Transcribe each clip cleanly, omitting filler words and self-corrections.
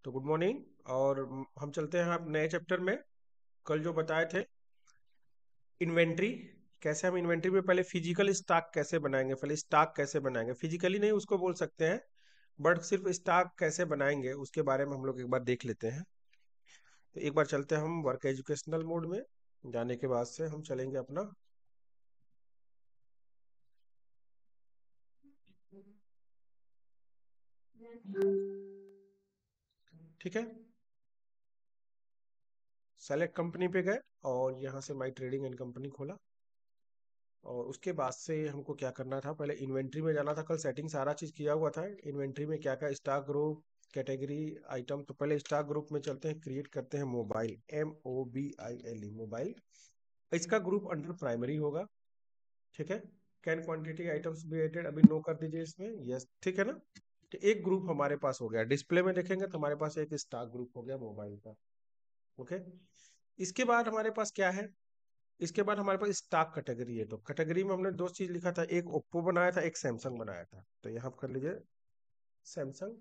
तो good morning. और हम चलते हैं आप नए चैप्टर में। कल जो बताए थे इन्वेंट्री, कैसे हम इन्वेंट्री में पहले फिजिकल स्टॉक कैसे बनाएंगे, पहले स्टॉक कैसे बनाएंगे, फिजिकली नहीं उसको बोल सकते हैं, बट सिर्फ स्टॉक कैसे बनाएंगे उसके बारे में हम लोग एक बार देख लेते हैं। तो एक बार चलते हैं हम वर्क एजुकेशनल मोड में। जाने के बाद से हम चलेंगे अपना। ठीक है, सेलेक्ट कंपनी पे गए और यहाँ से माई ट्रेडिंग एंड कंपनी खोला। और उसके बाद से हमको क्या करना था, पहले इन्वेंट्री में जाना था। कल सेटिंग सारा चीज किया हुआ था, इन्वेंट्री में क्या क्या स्टॉक ग्रुप, कैटेगरी, आइटम। तो पहले स्टॉक ग्रुप में चलते हैं, क्रिएट करते हैं मोबाइल, MOBILE मोबाइल। इसका ग्रुप अंडर प्राइमरी होगा। ठीक है, can quantity items be added, अभी नो कर दीजिए इसमें, यस ठीक है ना। तो एक ग्रुप हमारे पास हो गया, डिस्प्ले में देखेंगे तो हमारे पास एक स्टॉक ग्रुप हो गया मोबाइल का। ओके, इसके बाद हमारे पास क्या है, इसके बाद हमारे पास स्टॉक कैटेगरी है। तो कैटेगरी में हमने दो चीज लिखा था, एक ओप्पो बनाया था, एक सैमसंग बनाया था। तो यहाँ कर लीजिए सैमसंग।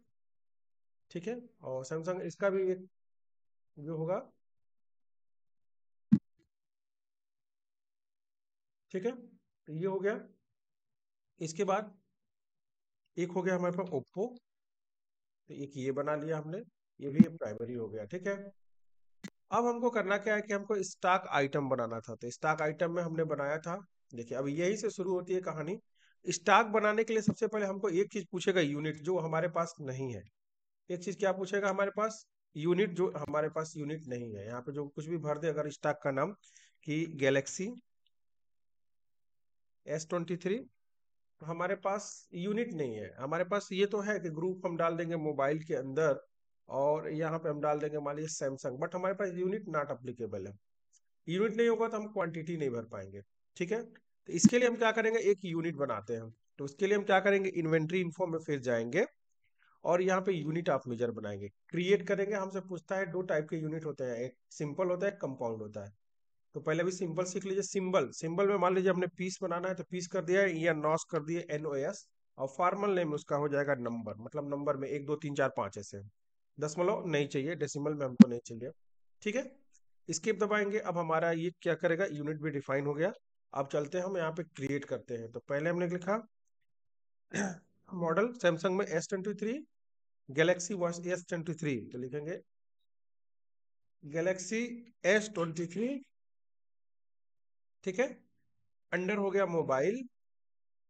ठीक है, और सैमसंग इसका भी एक जो होगा। ठीक है, तो ये हो गया। इसके बाद एक हो गया हमारे पास ओप्पो, तो एक ये बना लिया हमने, ये भी प्राइमरी हो गया। ठीक है, अब हमको करना क्या है कि हमको स्टॉक आइटम बनाना था। तो स्टॉक आइटम में हमने बनाया था, देखिए अब यही से शुरू होती है कहानी। स्टॉक बनाने के लिए सबसे पहले हमको एक चीज पूछेगा, यूनिट, जो हमारे पास नहीं है। एक चीज क्या पूछेगा हमारे पास, यूनिट, जो हमारे पास यूनिट नहीं है। यहाँ पे जो कुछ भी भर दे अगर स्टॉक का नाम, कि गैलेक्सी S23, तो हमारे पास यूनिट नहीं है। हमारे पास ये तो है कि ग्रुप हम डाल देंगे मोबाइल के अंदर, और यहाँ पे हम डाल देंगे मान लीजिए सैमसंग, बट हमारे पास यूनिट नॉट अप्लीकेबल है। यूनिट नहीं होगा तो हम क्वांटिटी नहीं भर पाएंगे। ठीक है, तो इसके लिए हम क्या करेंगे, एक यूनिट बनाते हैं। तो उसके लिए हम क्या करेंगे, इन्वेंट्री इन्फो में फिर जाएंगे और यहाँ पे यूनिट ऑफ मेजर बनाएंगे, क्रिएट करेंगे। हमसे पूछता है दो टाइप के यूनिट होते हैं, एक सिंपल होता है, एक कंपाउंड होता है। तो पहले अभी सिंपल सीख लीजिए। सिंबल, सिंबल में मान लीजिए हमने पीस बनाना है तो पीस कर दिया है, या नॉस कर दिए, NOS। और फॉर्मल नेम उसका हो जाएगा नंबर, मतलब नंबर में 1 2 3 4 5 ऐसे। दशमलव नहीं चाहिए, डेसिमल में हमको नहीं चाहिए। ठीक है, स्किप दबाएंगे। अब हमारा ये क्या करेगा, यूनिट भी डिफाइन हो गया। अब चलते हैं हम यहाँ पे क्रिएट करते हैं। तो पहले हमने लिखा मॉडल सैमसंग में S23, गैलेक्सी वॉच S23, तो लिखेंगे गैलेक्सी S23। ठीक है, अंडर हो गया मोबाइल।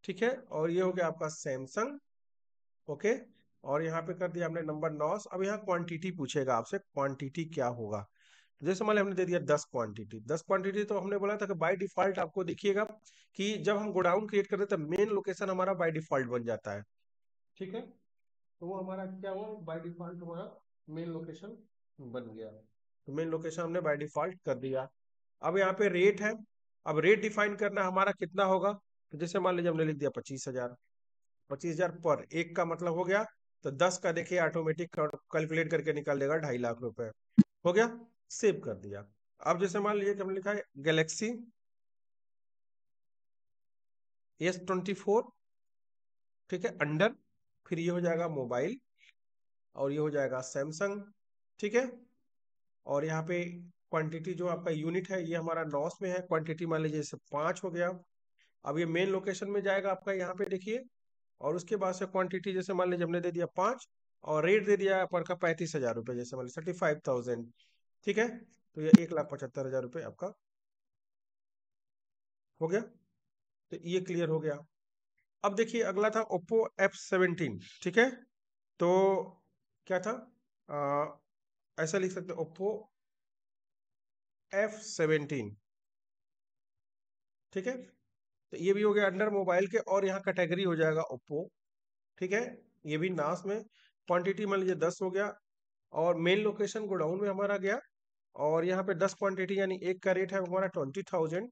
ठीक है, और ये हो गया आपका सैमसंग। ओके, और यहाँ पे कर दिया हमने नंबर 9। अब यहाँ क्वांटिटी पूछेगा आपसे, क्वांटिटी क्या होगा। जैसे मान लिया हमने दे दिया 10 क्वांटिटी, 10 क्वांटिटी। तो हमने बोला था कि बाय डिफॉल्ट आपको देखिएगा कि जब हम गोडाउन क्रिएट करते हैं तो मेन लोकेशन हमारा बाय डिफॉल्ट बन जाता है। ठीक है, तो वो हमारा क्या हुआ, बाय डिफॉल्ट हमारा मेन लोकेशन बन गया। तो मेन लोकेशन हमने बाय डिफॉल्ट कर दिया। अब यहाँ पे रेट है। अब रेट डिफाइन करना हमारा कितना होगा। तो जैसे मान लीजिए हमने लिख दिया 25,000, 25,000 पर एक का मतलब हो गया। तो 10 का देखिए ऑटोमेटिक कैलकुलेट करके निकाल देगा, 2.5 लाख रुपए हो गया। सेव कर दिया। अब जैसे मान लीजिए कि हमने लिखा है गैलेक्सी S24। ठीक है, अंडर, फिर ये हो जाएगा मोबाइल, और ये हो जाएगा सैमसंग। ठीक है, और यहाँ पे क्वांटिटी जो आपका यूनिट है ये हमारा नॉस में है, क्वांटिटी मान लीजिए जैसे 5 हो गया। अब ये मेन लोकेशन में जाएगा आपका, यहाँ पे देखिए। और उसके बाद से क्वांटिटी जैसे मान लीजिए हमने दे दिया 5, और रेट दे दिया पर का 35,000 रुपये, जैसे मान लीजिए 35,000। ठीक है, तो ये 1,75,000 रुपये आपका हो गया। तो ये क्लियर हो गया। अब देखिए अगला था ओप्पो F17। ठीक है, तो क्या था, ऐसा लिख सकते ओप्पो F17। ठीक है, तो ये भी हो गया अंडर मोबाइल के, और यहाँ कैटेगरी हो जाएगा ओप्पो। ठीक है, ये भी नास में। क्वांटिटी मान लीजिए 10 हो गया, और मेन लोकेशन गोडाउन में हमारा गया। और यहाँ पे 10 क्वांटिटी यानी एक का रेट है हमारा 20,000।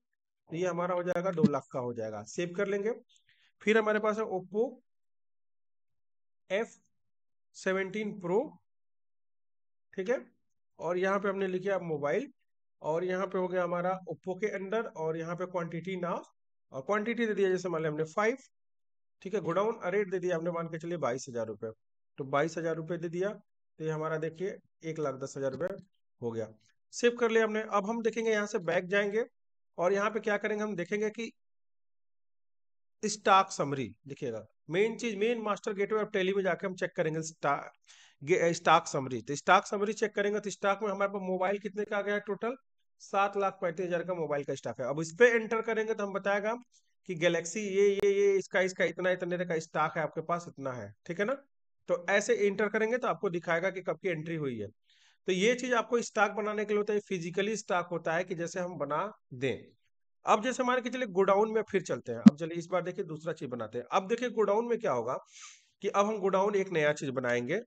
तो ये हमारा हो जाएगा 2 लाख का हो जाएगा, सेव कर लेंगे। फिर हमारे पास है ओप्पो F17 Pro। ठीक है, और यहाँ पे हमने लिखा मोबाइल, और यहाँ पे हो गया हमारा ओप्पो के अंदर, और यहाँ पे क्वांटिटी नाउ, और क्वांटिटी दे दिया जैसे मान लिया हमने 5। ठीक है, गोडाउन रेट दे दिया हमने, मान के चलिए 22,000 रुपये। तो 22,000 रुपये दे दिया। तो ये हमारा देखिए 1,10,000 रुपये हो गया। सेव कर लिया हमने। अब हम देखेंगे यहाँ से बैक जाएंगे और यहाँ पे क्या करेंगे, हम देखेंगे कि स्टॉक समरी दिखेगा। मेन चीज, main master gateway of tally में जाके हम चेक करेंगे स्टॉक समरी। तो स्टॉक समरी चेक करेंगे तो स्टॉक में हमारे पास मोबाइल कितने का आ गया है टोटल, 7,35,000 का मोबाइल का स्टॉक है। अब इस पे एंटर करेंगे तो हम बताएगा कि गैलेक्सी ये इसका इसका इतना इतने का स्टॉक है आपके पास, इतना है, ठीक है ना। तो ऐसे एंटर करेंगे तो आपको दिखाएगा कि कब की एंट्री हुई है। तो ये चीज आपको स्टॉक बनाने के लिए होता है, फिजिकली स्टॉक होता है कि जैसे हम बना दें। अब जैसे मान के चलिए गोडाउन में फिर चलते हैं। अब चलिए इस बार देखिए दूसरा चीज बनाते हैं। अब देखिए गोडाउन में क्या होगा कि अब हम गोडाउन एक नया चीज बनाएंगे।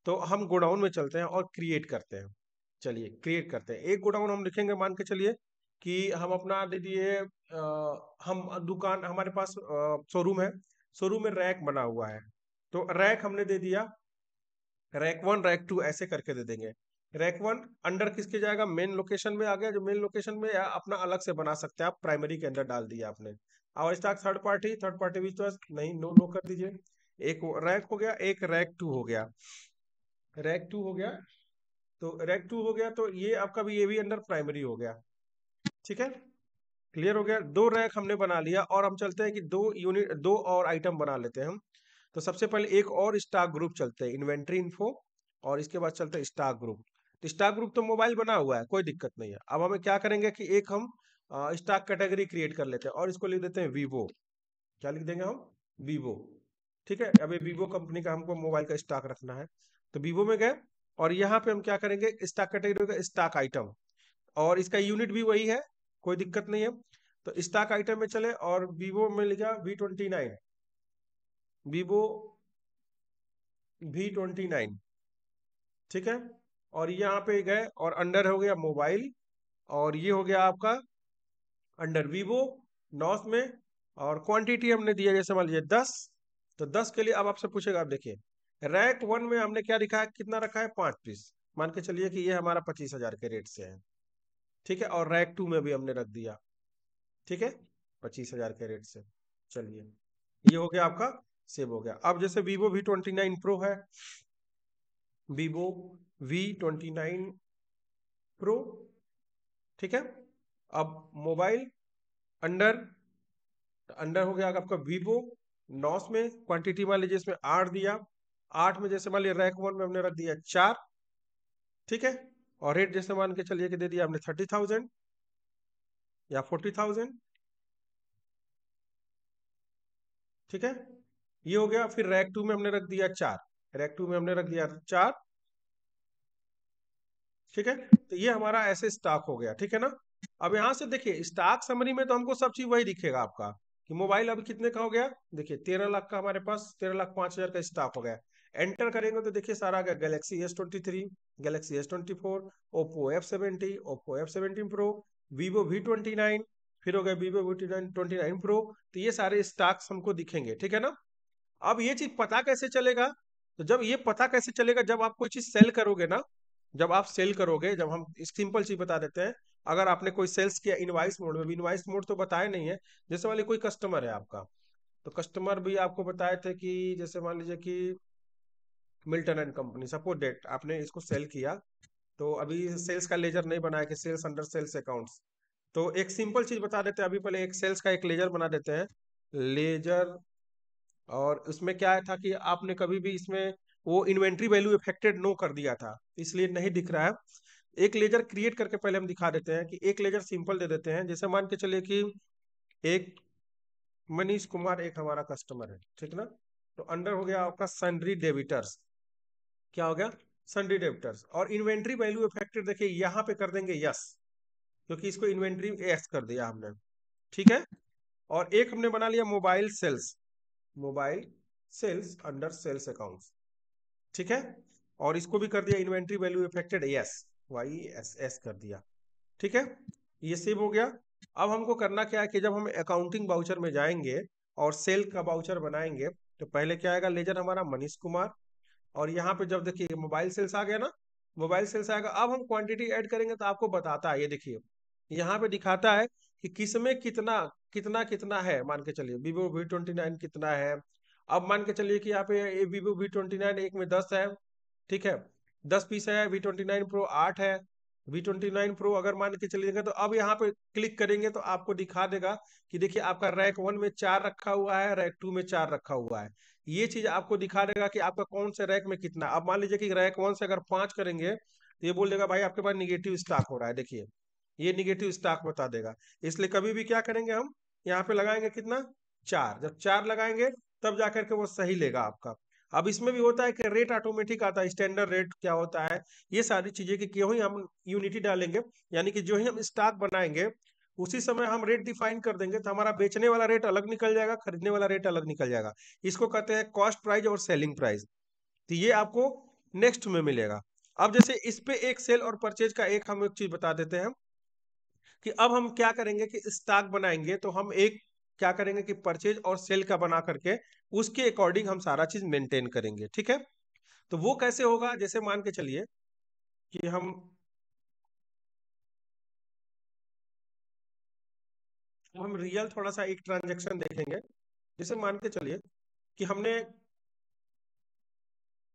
तो हम गोडाउन में चलते हैं और क्रिएट करते हैं। चलिए क्रिएट करते हैं। एक गोडाउन हम लिखेंगे, मान के चलिए कि हम अपना दे दिए हम दुकान, हमारे पास शोरूम है, शोरूम में रैक बना हुआ है। तो रैक हमने दे दिया, रैक 1 रैक 2 ऐसे करके दे देंगे। रैक 1 अंडर किसके जाएगा, मेन लोकेशन में आ गया। जो मेन लोकेशन में या अपना अलग से बना सकते हैं आप, प्राइमरी के अंदर डाल दिया आपने। और स्टॉक थर्ड पार्टी भी तो नहीं, नो नो कर दीजिए। एक रैक हो गया, एक रैक 2 हो गया, रैक 2 हो गया। तो रैक 2 हो गया तो ये आपका भी, ये भी अंडर प्राइमरी हो गया, ठीक है। क्लियर हो गया। दो रैक हमने बना लिया और हम चलते हैं कि दो यूनिट, दो और आइटम बना लेते हैं हम। तो सबसे पहले एक और स्टॉक ग्रुप चलते हैं, इन्वेंट्री इन्फो, और इसके बाद चलते हैं स्टॉक ग्रुप। तो स्टॉक ग्रुप तो मोबाइल बना हुआ है, कोई दिक्कत नहीं है। अब हमें क्या करेंगे कि एक हम स्टॉक कैटेगरी क्रिएट कर लेते हैं और इसको लिख देते हैं वीवो। क्या लिख देंगे हम, वीवो, ठीक है। अभी वीवो कंपनी का हमको मोबाइल का स्टॉक रखना है। तो वीवो में गए और यहाँ पे हम क्या करेंगे, स्टॉक कैटेगरी का स्टॉक आइटम, और इसका यूनिट भी वही है, कोई दिक्कत नहीं है। तो स्टॉक आइटम में चले और वीवो में लिखा V29, वीवो V29, ठीक है। और यहाँ पे गए और अंडर हो गया मोबाइल, और ये हो गया आपका अंडर वीवो नॉस में। और क्वांटिटी हमने दिया जैसे मान लीजिए 10। तो 10 के लिए अब आपसे पूछेगा, आप देखिए रैक 1 में हमने क्या लिखा है, कितना रखा है, 5 पीस। मान के चलिए कि ये हमारा 25,000 के रेट से है, ठीक है। और रैक 2 में भी हमने रख दिया, ठीक है, 25,000 के रेट से। चलिए ये हो गया आपका, सेव हो गया। अब जैसे वीवो V29 प्रो है, वीवो V29 प्रो, ठीक है। अब मोबाइल अंडर, अंडर हो गया आपका वीवो नॉस में। क्वांटिटी मान लीजिए इसमें 8 दिया, 8 में जैसे मान लिया रैक 1 में हमने रख दिया 4, ठीक है। और रेट जैसे मान के चलिए कि दे दिया हमने 30,000 या 40,000, ठीक है। ये हो गया। फिर रैक 2 में हमने रख दिया 4, रैक 2 में हमने रख दिया 4, ठीक है। तो ये हमारा ऐसे स्टॉक हो गया, ठीक है ना। अब यहां से देखिए स्टॉक समरी में तो हमको सब चीज वही दिखेगा आपका कि मोबाइल अभी कितने का हो गया, देखिए 13 लाख का, हमारे पास 13,05,000 का स्टॉक हो गया। एंटर करेंगे तो देखिए सारा आ गया, Galaxy S23, Galaxy S24, Oppo F70, Oppo F17 pro, Vivo V29, फिर हो गया वीवो V29 प्रो। तो ये सारे स्टॉक्स हमको दिखेंगे, ठीक है ना। अब ये चीज पता कैसे चलेगा, तो जब ये पता कैसे चलेगा, जब आप कोई चीज सेल करोगे ना, जब आप सेल करोगे, जब हम सिंपल चीज बता देते हैं। अगर आपने कोई सेल्स किया इनवाइस मोड में, इनवाइस मोड तो बताया नहीं है। जैसे मान लीजिए कोई कस्टमर है आपका, तो कस्टमर भी आपको बताए थे कि जैसे मान लीजिए कि Milton and company, suppose date आपने इसको सेल किया। तो अभी सेल्स का लेजर नहीं बनाया कि सेल्स अंडर सेल्स अकाउंट्स। तो एक सिंपल चीज बता देते हैं, अभी पहले एक सेल्स का एक लेजर बना देते हैं, लेजर। और उसमें क्या था कि आपने कभी भी इसमें वो इन्वेंट्री वैल्यू इफेक्टेड नो कर दिया था, इसलिए नहीं दिख रहा है। एक लेजर क्रिएट करके पहले हम दिखा देते हैं कि एक लेजर सिंपल दे देते हैं। जैसे मान के चलिए कि एक मनीष कुमार एक हमारा कस्टमर है, ठीक ना। तो अंडर हो गया आपका सन्ड्री डेबिटर्स, क्या हो गया, सन्ड्री डेबिटर्स। और इन्वेंट्री वैल्यू इफेक्टेड देखिए यहाँ पे कर देंगे यस, क्योंकि इसको इन्वेंट्री एस कर दिया हमने, ठीक है। और एक हमने बना लिया mobile sales, mobile sales under sales accounts, ठीक है। और इसको भी कर दिया inventory value affected yes, YES कर दिया, ठीक है। ये सेव हो गया। अब हमको करना क्या है कि जब हम अकाउंटिंग बाउचर में जाएंगे और सेल का बाउचर बनाएंगे, तो पहले क्या आएगा, लेजर हमारा मनीष कुमार। और यहाँ पे जब देखिए मोबाइल सेल्स आ गया ना, मोबाइल सेल्स आएगा। अब हम क्वांटिटी ऐड करेंगे तो आपको बताता है, ये देखिए यहाँ पे दिखाता है कि किसमें कितना कितना कितना है। मान के चलिए वीवो V29 कितना है। अब मान के चलिए कि यहाँ पे वीवो V29 एक में 10 है, ठीक है। 10 पीस है, V29 Pro 8 है, V29 Pro अगर मान के चलिएगा तो अब यहाँ पे क्लिक करेंगे तो आपको दिखा देगा कि देखिए आपका रैक 1 में 4 रखा हुआ है, रैक 2 में 4 रखा हुआ है। ये चीज आपको दिखा देगा कि आपका कौन से रैक में कितना। अब मान लीजिए कि रैक 1 से अगर 5 करेंगे तो ये बोल देगा भाई आपके पास निगेटिव स्टॉक हो रहा है, देखिए ये निगेटिव स्टॉक बता देगा। इसलिए कभी भी क्या करेंगे हम, यहाँ पे लगाएंगे कितना, 4। जब 4 लगाएंगे तब जाकर के वो सही लेगा आपका। अब इसमें भी होता है कि रेट ऑटोमेटिक आता है, स्टैंडर्ड रेट क्या होता है, ये सारी चीजें कि क्यों ही हम यूनिटी डालेंगे, यानी कि जो ही हम स्टॉक बनाएंगे उसी समय हम रेट डिफाइन कर देंगे, तो हमारा बेचने वाला रेट अलग निकल जाएगा, खरीदने वाला रेट अलग निकल जाएगा। इसको कहते हैं कॉस्ट प्राइस और सेलिंग प्राइस। तो ये आपको नेक्स्ट में मिलेगा। अब जैसे इस पे एक सेल और परचेज का एक हम एक चीज बता देते हैं कि अब हम क्या करेंगे कि स्टॉक बनाएंगे तो हम एक क्या करेंगे कि परचेज और सेल का बना करके उसके अकॉर्डिंग हम सारा चीज मेंटेन करेंगे, ठीक है। तो वो कैसे होगा, जैसे मान के चलिए कि हम रियल थोड़ा सा एक ट्रांजेक्शन देखेंगे। जैसे मान के चलिए कि हमने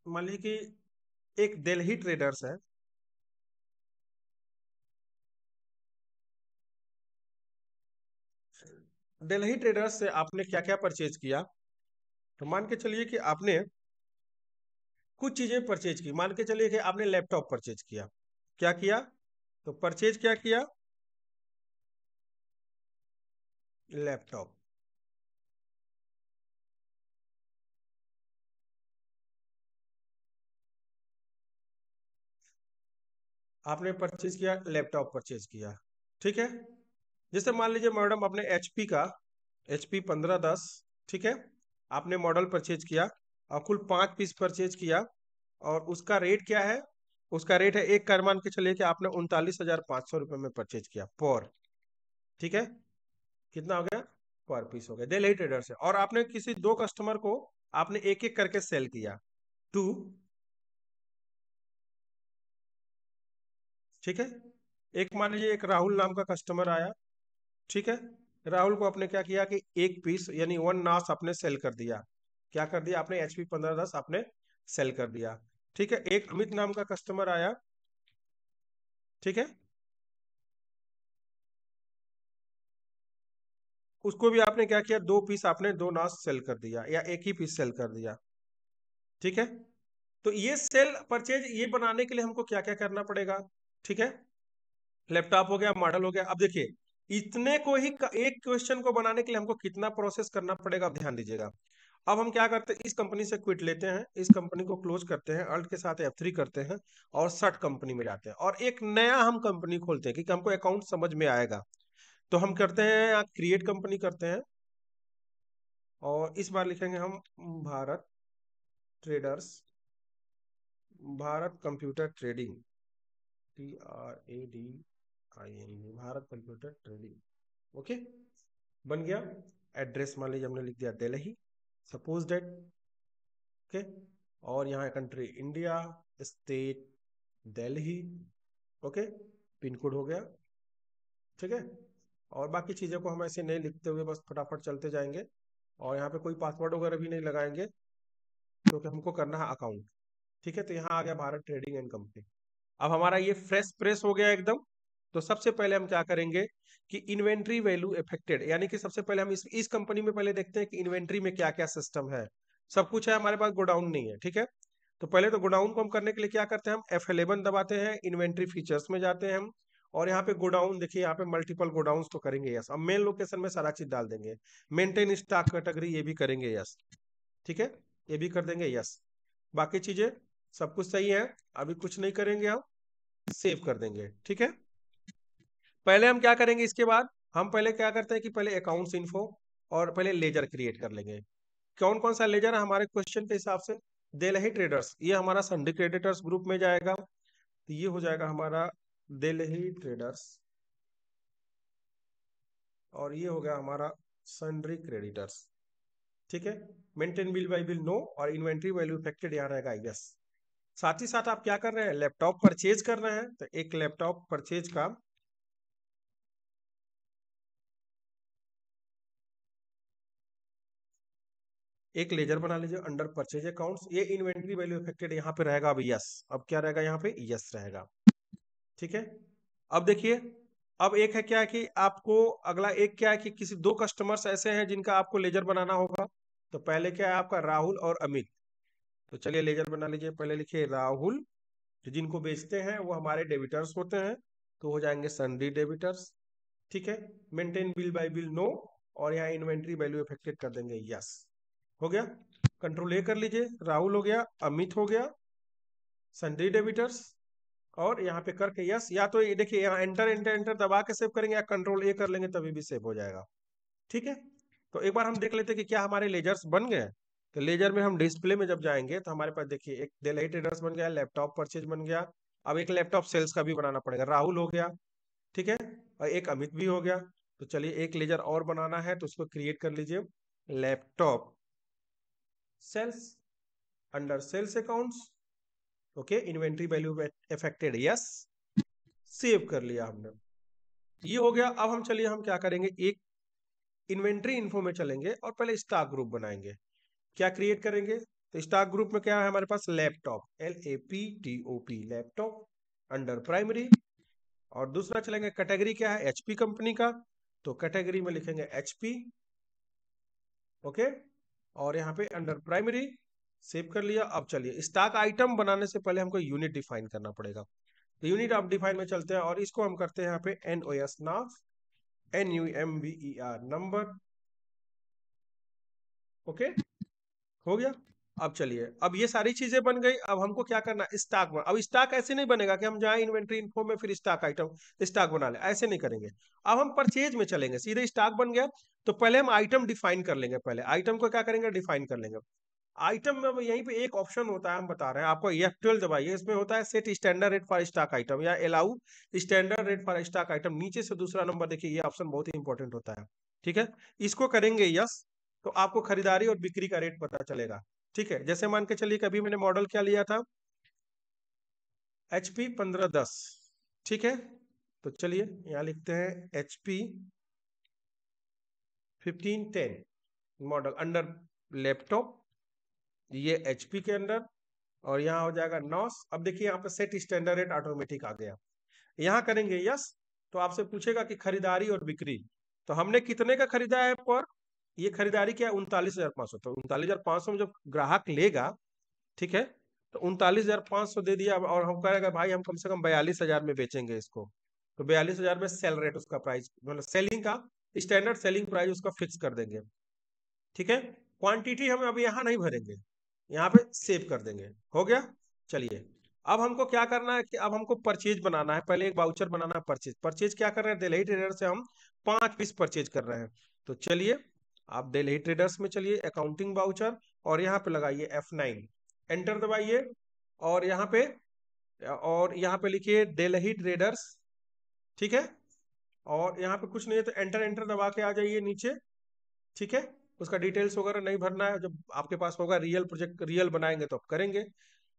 मान लीजिए कि एक दिल्ली ट्रेडर्स है, दिल्ली ट्रेडर्स से आपने क्या क्या परचेज किया। तो मान के चलिए कि आपने कुछ चीजें परचेज की, मान के चलिए कि आपने लैपटॉप परचेज किया। क्या किया, तो परचेज क्या किया, लैपटॉप। आपने परचेज किया, लैपटॉप परचेज किया, ठीक है। जैसे मान लीजिए मैडम आपने एचपी का HP 1510, ठीक है, आपने मॉडल परचेज किया और कुल 5 पीस परचेज किया। और उसका रेट क्या है, उसका रेट है एक कार, मान के चलिए कि आपने 39,500 रुपये में परचेज किया पर, ठीक है। कितना हो गया, पर पीस हो गया दिल्ली ट्रेडर से। और आपने किसी 2 कस्टमर को आपने एक एक करके सेल किया, 2, ठीक है। एक मान लीजिए एक राहुल नाम का कस्टमर आया, ठीक है। राहुल को आपने क्या किया कि एक पीस यानी 1 नास आपने सेल कर दिया। क्या कर दिया आपने, HP 1510 आपने सेल कर दिया, ठीक है। एक अमित नाम का कस्टमर आया, ठीक है, उसको भी आपने क्या किया, 2 पीस आपने 2 नास सेल कर दिया या एक ही पीस सेल कर दिया, ठीक है। तो ये सेल परचेज ये बनाने के लिए हमको क्या क्या करना पड़ेगा, ठीक है। लैपटॉप हो गया, मॉडल हो गया। अब देखिए इतने को ही एक क्वेश्चन को बनाने के लिए हमको कितना प्रोसेस करना पड़ेगा, अब ध्यान दीजिएगा। अब हम क्या करते हैं, इस कंपनी से क्विट लेते हैं, इस कंपनी को क्लोज करते हैं, अल्ट के साथ F3 करते हैं और सर्ट कंपनी में जाते हैं और एक नया हम कंपनी खोलते हैं क्योंकि हमको अकाउंट समझ में आएगा। तो हम करते हैं क्रिएट कंपनी करते हैं और इस बार लिखेंगे हम Bharat traders, Bharat computer trading, TRADING, Bharat computer trading, okay, बन गया। एड्रेस मान लीजिए हमने लिख दिया दिल्ली, सपोज डेट, ओके। और यहाँ country India, state Delhi, okay, pin code हो गया, ठीक है। और बाकी चीज़ों को हम ऐसे नहीं लिखते हुए बस फटाफट चलते जाएंगे। और यहाँ पे कोई पासवर्ड वगैरह भी नहीं लगाएंगे क्योंकि हमको करना है अकाउंट, ठीक है। तो यहाँ आ गया भारत ट्रेडिंग एंड कंपनी। अब हमारा ये फ्रेश प्रेस हो गया एकदम। तो सबसे पहले हम क्या करेंगे कि इन्वेंट्री वैल्यू अफेक्टेड, यानी कि सबसे पहले हम इस कंपनी में पहले देखते हैं कि इन्वेंट्री में क्या क्या सिस्टम है। सब कुछ है हमारे पास, गोडाउन नहीं है, ठीक है। तो पहले तो गोडाउन को हम करने के लिए क्या करते हैं, हम F11 दबाते हैं, इन्वेंट्री फीचर्स में जाते हैं हम। और यहाँ पे गोडाउन देखिए, यहाँ पे मल्टीपल गोडाउन तो करेंगे यस, अब मेन लोकेशन में सारा चीज डाल देंगे। मेंटेन स्टॉक कैटेगरी ये भी करेंगे यस, ठीक है, ये भी कर देंगे यस। बाकी चीजें सब कुछ सही है, अभी कुछ नहीं करेंगे, हम सेव कर देंगे, ठीक है। पहले हम क्या करेंगे, इसके बाद हम पहले क्या करते हैं कि पहले अकाउंट्स इन्फो और पहले लेजर क्रिएट कर लेंगे। कौन कौन सा लेजर है हमारे क्वेश्चन के हिसाब से, दिल्ली ट्रेडर्स, ये हमारा संडे क्रेडिटर्स ग्रुप में जाएगा, तो ये हो जाएगा हमारा दिल्ली ट्रेडर्स। और ये हो गया हमारा सन्ड्री क्रेडिटर्स, ठीक है। Maintain bill by bill no, और इन्वेंट्री वैल्यू इफेक्टेड यहाँ रहेगा यस। साथ ही साथ आप क्या कर रहे हैं, लैपटॉप परचेज कर रहे हैं, तो एक लैपटॉप परचेज का एक लेजर बना लीजिए अंडर परचेज अकाउंट्स, ये इन्वेंट्री वैल्यू अफेक्टेड यहाँ पे रहेगा। अब यस, अब क्या रहेगा यहाँ पे, यस रहेगा। ठीक है, अब देखिए, अब एक है क्या कि आपको अगला एक क्या है कि किसी दो कस्टमर्स ऐसे हैं जिनका आपको लेजर बनाना होगा। तो पहले क्या है आपका, राहुल और अमित। तो चलिए लेजर बना लीजिए, पहले लिखिए राहुल, तो जिनको बेचते हैं वो हमारे डेबिटर्स होते हैं, तो हो जाएंगे सन्डी डेबिटर्स। ठीक है, maintain bill by bill no, और यहाँ इन्वेंट्री वैल्यू इफेक्टेड कर देंगे यस। हो गया, कंट्रोल ए कर लीजिए, राहुल हो गया, अमित हो गया, सन्डी डेबिटर्स, और यहाँ पे करके यस। या तो ये देखिए यहाँ एंटर एंटर एंटर दबा के सेव करेंगे, या कंट्रोल ए कर लेंगे तभी भी सेव हो जाएगा। ठीक है, तो एक बार हम देख लेते हैं कि क्या हमारे लेजर्स बन गए। तो लेजर में हम डिस्प्ले में जब जाएंगे तो हमारे पास देखिए एक डेल्ही ट्रेडर्स बन गया, लैपटॉप परचेज बन गया। अब एक लैपटॉप सेल्स का भी बनाना पड़ेगा, राहुल हो गया। ठीक है, और एक अमित भी हो गया। तो चलिए एक लेजर और बनाना है, तो उसको क्रिएट कर लीजिए, laptop sales, under sales accounts. Okay, inventory value affected yes, save कर लिया हमने। ये हो गया। अब हम चलिए हम क्या करेंगे, एक इन्वेंट्री इन्फो में चलेंगे और पहले स्टॉक ग्रुप बनाएंगे। क्या क्रिएट करेंगे, तो स्टॉक ग्रुप में क्या है हमारे पास, laptop, LAPTOP, laptop under primary. और दूसरा चलेंगे कैटेगरी क्या है, HP कंपनी का, तो कैटेगरी में लिखेंगे HP। ओके, और यहाँ पे अंडर प्राइमरी, सेव कर लिया। अब चलिए स्टॉक आइटम बनाने से पहले हमको यूनिट डिफाइन करना पड़ेगा। तो यूनिट ऑफ डिफाइन में चलते हैं, और इसको हम करते हैं यहाँ पे NOS, नाफ, NUMBER, नंबर। ओके, हो गया। अब चलिए, अब ये सारी चीजें बन गई, अब हमको क्या करना है, स्टॉक बना। अब स्टॉक ऐसे नहीं बनेगा कि हम जाए इन्वेंट्री इन्फो में फिर स्टॉक आइटम स्टॉक बना ले, ऐसे नहीं करेंगे। अब हम परचेज में चलेंगे, सीधे स्टॉक बन गया। तो पहले हम आइटम डिफाइन कर लेंगे, पहले आइटम को क्या करेंगे, डिफाइन कर लेंगे। आइटम में अब यहीं पे एक ऑप्शन होता है, हम बता रहे हैं आपको, F12 दबाइए, इसमें होता है set standard rate for stock item, या allow standard rate for stock item. नीचे से दूसरा नंबर देखिए, ये ऑप्शन बहुत ही इंपॉर्टेंट होता है। ठीक है, इसको करेंगे यस, तो आपको खरीदारी और बिक्री का रेट पता चलेगा। ठीक है, जैसे मान के चलिए कभी मैंने मॉडल क्या लिया था, HP 1510। ठीक है, तो चलिए यहाँ लिखते हैं HP 1510 मॉडल अंडर लैपटॉप, ये HP के अंदर, और यहाँ हो जाएगा नॉस। अब देखिए यहाँ पे सेट स्टैंडर्ड रेट ऑटोमेटिक आ गया, यहाँ करेंगे यस। तो आपसे पूछेगा कि खरीदारी और बिक्री, तो हमने कितने का खरीदा है पर, ये खरीदारी क्या है, 39,500। तो 39,500 में जब ग्राहक लेगा, ठीक है, तो 39,500 दे दिया, और हम कहेगा भाई हम कम से कम 42,000 में बेचेंगे इसको। तो 42,000 में सेल रेट, उसका प्राइस मतलब सेलिंग का स्टैंडर्ड सेलिंग प्राइस उसका फिक्स कर देंगे। ठीक है, क्वांटिटी हम अब यहाँ नहीं भरेंगे, यहाँ पे सेव कर देंगे। हो गया, चलिए अब हमको क्या करना है कि अब हमको परचेज बनाना है, पहले एक बाउचर बनाना है परचेज। परचेज क्या कर रहे हैं, दिल्ली ट्रेडर से हम 5 पीस परचेज कर रहे हैं। तो चलिए आप दिल्ली ट्रेडर्स में चलिए, अकाउंटिंग बाउचर, और यहाँ पे लगाइए F9, एंटर दबाइए, और यहाँ पे लिखिए दिल्ली ट्रेडर्स। ठीक है, और यहाँ पे कुछ नहीं है तो एंटर एंटर दबा के आ जाइए नीचे। ठीक है, उसका डिटेल्स वगैरह नहीं भरना है, जब आपके पास होगा रियल प्रोजेक्ट, रियल बनाएंगे तो आप करेंगे।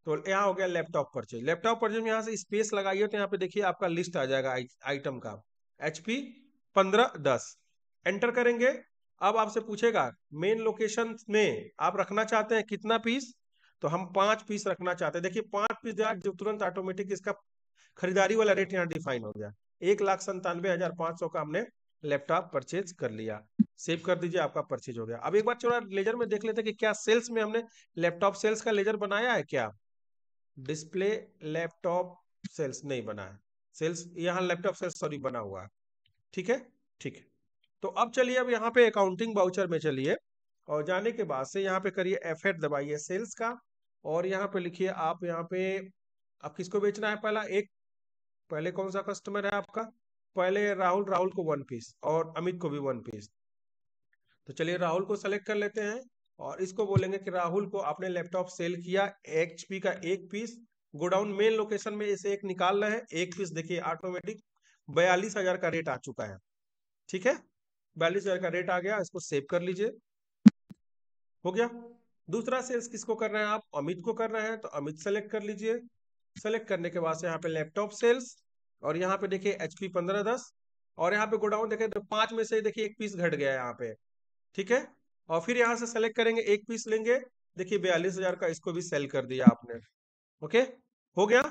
तो यहाँ हो गया लैपटॉप परचेज। लैपटॉप परचेज में यहाँ से स्पेस लगाइए, तो यहाँ पे देखिए आपका लिस्ट आ जाएगा आइटम का, HP 1510, एंटर करेंगे। अब आपसे पूछेगा मेन लोकेशन में आप रखना चाहते हैं कितना पीस, तो हम 5 पीस रखना चाहते हैं। देखिए 5 पीस जो तुरंत ऑटोमेटिक इसका खरीदारी वाला रेट यहाँ डिफाइन हो गया, 1,97,500 का हमने लैपटॉप परचेज कर लिया। सेव कर दीजिए, आपका परचेज हो गया। अब एक बार थोड़ा लेजर में देख लेते हैं कि क्या सेल्स में हमने लैपटॉप सेल्स का लेजर बनाया है क्या। डिस्प्ले लैपटॉप सेल्स नहीं बना है, सेल्स यहाँ लैपटॉप सेल्स सॉरी बना हुआ है। ठीक है, ठीक है, तो अब चलिए अब यहाँ पे अकाउंटिंग बाउचर में चलिए, और जाने के बाद से यहाँ पे करिए F8 दबाइए सेल्स का, और यहाँ पे लिखिए आप यहाँ पे, अब किसको बेचना है, पहला एक, पहले कौन सा कस्टमर है आपका, पहले राहुल, राहुल को 1 पीस, और अमित को भी 1 पीस। तो चलिए राहुल को सेलेक्ट कर लेते हैं, और इसको बोलेंगे कि राहुल को आपने लैपटॉप सेल किया HP का 1 पीस, गोडाउन मेन लोकेशन में इसे एक निकाल रहे हैं 1 पीस। देखिए ऑटोमेटिक 42,000 का रेट आ चुका है। ठीक है, 42,000 का रेट आ गया, इसको सेव कर लीजिए। हो गया। दूसरा सेल्स किसको कर रहे हैं आप, अमित को कर रहे हैं, तो अमित सेलेक्ट कर लीजिए। सेलेक्ट करने के बाद से यहाँ पे लैपटॉप सेल्स, और यहाँ पे देखिए HP 1510, और यहाँ पे गोडाउन देखें तो 5 में से देखिए 1 पीस घट गया है यहाँ पे। ठीक है, और फिर यहाँ से सेलेक्ट करेंगे, एक पीस लेंगे, देखिए 42,000 का इसको भी सेल कर दिया आपने। ओके, हो गया।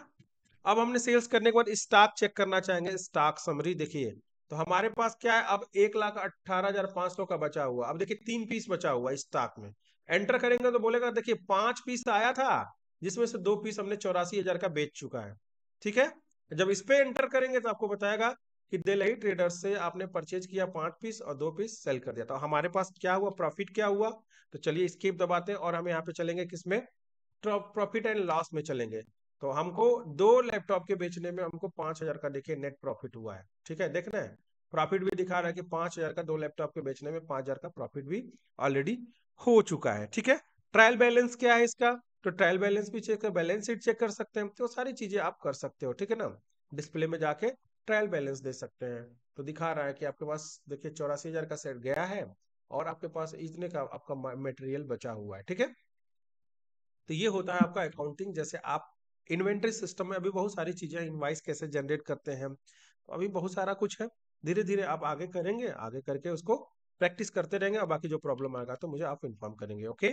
अब हमने सेल्स करने के बाद स्टॉक चेक करना चाहेंगे, स्टॉक समरी देखिए। तो हमारे पास क्या है, अब 1,18,500 का बचा हुआ। अब देखिए 3 पीस बचा हुआ स्टॉक में। एंटर करेंगे तो बोलेगा देखिए 5 पीस आया था, जिसमें से 2 पीस हमने 84,000 का बेच चुका है। ठीक है, जब इस पे एंटर करेंगे तो आपको बताएगा कि दिल्ली ट्रेडर्स से आपने परचेज किया 5 पीस और 2 पीस सेल कर दिया। तो हमारे पास क्या हुआ, प्रॉफिट क्या हुआ। तो चलिए स्किप दबाते हैं और हम यहाँ पे चलेंगे किसमें, प्रॉफिट एंड लॉस में चलेंगे। तो हमको 2 लैपटॉप के बेचने में हमको 5,000 का देखिए नेट प्रॉफिट हुआ है। ठीक है, देखना है, प्रॉफिट भी दिखा रहा है कि 5,000 का 2 लैपटॉप के बेचने में 5,000 का प्रॉफिट भी ऑलरेडी हो चुका है। ठीक है, ट्रायल बैलेंस क्या है इसका, तो ट्रायल बैलेंस भी चेक कर, बैलेंस शीट चेक कर सकते हैं, तो सारी चीजें आप कर सकते हो। ठीक है ना, डिस्प्ले में जाके ट्रायल बैलेंस दे सकते हैं। तो दिखा रहा है कि आपके पास देखिए 84,000 का सेट गया है और आपके पास इतने का आपका मटेरियल बचा हुआ है। ठीक है, तो ये होता है आपका अकाउंटिंग। जैसे आप इन्वेंट्री सिस्टम में अभी बहुत सारी चीजें, इनवाइस कैसे जनरेट करते हैं, तो अभी बहुत सारा कुछ है। धीरे धीरे आप आगे करेंगे, आगे करके उसको प्रैक्टिस करते रहेंगे और बाकी जो प्रॉब्लम आएगा तो मुझे आप इन्फॉर्म करेंगे। ओके।